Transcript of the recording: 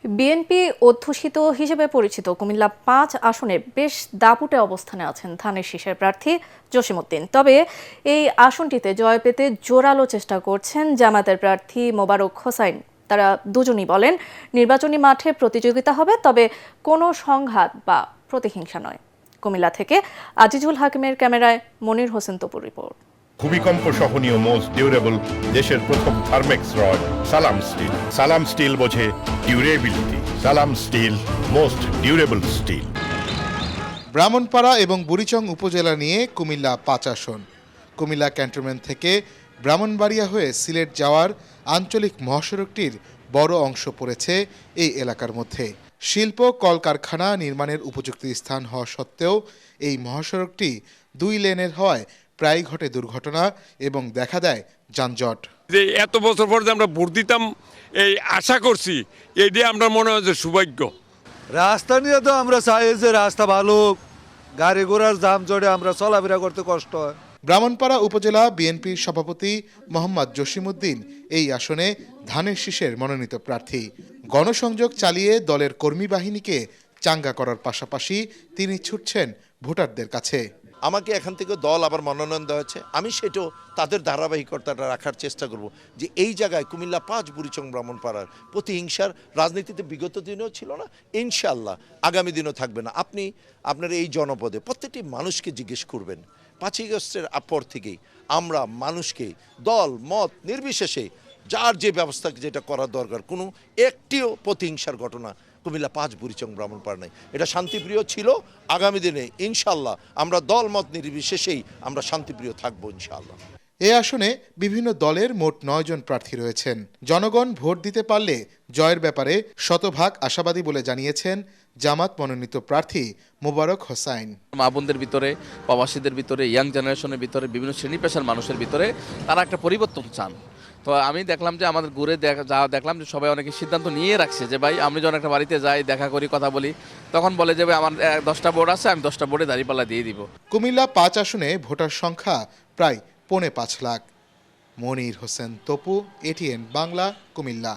BNP অধ্যুষিত হিসেবে পরিচিত কুমিল্লা ৫ আসনে বেশ দাপুটে অবস্থানে আছেন ধানের শীষের প্রার্থী জসিমউদ্দিন। তবে এই আসনটিতে জয় পেতে জোরালো চেষ্টা করছেন জামায়াতের প্রার্থী মোবারক হোসাইন। তারা দুজনই বলেন নির্বাচনী মাঠে প্রতিযোগিতা হবে, তবে কোনো সংঘাত বা প্রতিহিংসা নয়। কুমিল্লা থেকে আজিজুল হাকিমের ক্যামেরায় মনির হোসেন তপুর রিপোর্ট। ভূমিকম্প সহনীয় মোস্ট ডিউরেবল দেশের প্রথম Thermex rod Salam steel. Salam steel বোঝে durability. Salam steel most durable steel. Brahmanpara এবং বুড়িচং উপজেলা নিয়ে কুমিল্লা ৫ আসন। কুমিল্লা ক্যান্টনমেন্ট থেকে ব্রাহ্মণবাড়িয়া হয়ে সিলেট যাওয়ার আঞ্চলিক মহাসড়কটির বড় অংশ পড়েছে এই এলাকার মধ্যে। শিল্প কলকারখানা নির্মাণের উপযুক্ত স্থান হওয়া সত্ত্বেও এই মহাসড়কটি ২ লেনের হওয়ায় প্রায় ঘটে দুর্ঘটনা এবং দেখা দেয় যানজট। যে এত বছর পর যে আমরা ভোট দিতাম এই আশা করছি, এই দিয়ে আমরা মনে হয় যে সৌভাগ্য। রাস্তা নিয়ে তো আমরা চাই যে রাস্তা ভালো, গাড়ি ঘোড়ার যানজটে আমরা চলাফেরা করতে কষ্ট হয়। ব্রাহ্মণপাড়া উপজেলা বিএনপির সভাপতি মোহাম্মদ জসিমউদ্দিন এই আসনে ধানের শীষের মনোনীত প্রার্থী। গণসংযোগ চালিয়ে দলের কর্মী বাহিনীকে চাঙ্গা করার পাশাপাশি তিনি ছুটছেন ভোটারদের কাছে। আমাকে এখান থেকে দল আবার মনোনয়ন দেওয়া হয়েছে, আমি সেটাও তাদের ধারাবাহিকতাটা রাখার চেষ্টা করব যে এই জায়গায় কুমিল্লা ৫ বুড়িচং ব্রাহ্মণপাড়ার প্রতিহিংসার রাজনীতিতে বিগত দিনেও ছিল না, ইনশাআল্লাহ আগামী দিনও থাকবে না। আপনি আপনার এই জনপদে প্রত্যেকটি মানুষকে জিজ্ঞেস করবেন, ৫ই আগস্টের পর থেকেই আমরা মানুষকে দল মত নির্বিশেষে যার যে ব্যবস্থা যেটা করার দরকার, কোনো একটিও প্রতিহিংসার ঘটনা কুমিল্লা ৫ বুড়িচং ব্রাহ্মণপাড়া নেই। এটা শান্তিপ্রিয় ছিল, আগামী দিনে ইনশাল্লাহ আমরা দল মত নির্বিশেষেই আমরা শান্তিপ্রিয় থাকবো ইনশাল্লাহ। এ আসনে বিভিন্ন দলের মোট ৯ জন প্রার্থী রয়েছেন। জনগণ ভোট দিতে পারলে জয়ের ব্যাপারে শতভাগ আশাবাদী বলে জানিয়েছেন জামাত মনোনীত প্রার্থী মোবারক হোসাইন। মা বোনদের ভিতরে, প্রবাসীদের ভিতরে, ইয়াং জেনারেশনের ভিতরে, বিভিন্ন শ্রেণী পেশার মানুষের ভিতরে তারা একটা পরিবর্তন চান। তো আমি দেখলাম যে আমাদের ঘুরে দেখলাম যে সবাই অনেকে সিদ্ধান্ত নিয়ে রাখছে যে ভাই আমি যখন একটা বাড়িতে যাই, দেখা করি, কথা বলি, তখন বলে যে ভাই আমার 10টা ভোট আছে, আমি 10টা ভোটে দাঁড়িপাল্লা দিয়ে দিব। কুমিল্লা ৫ আসনে ভোটার সংখ্যা প্রায় ৫.৫ লাখ। মনির হোসেন তপু, এটিএন বাংলা, কুমিল্লা।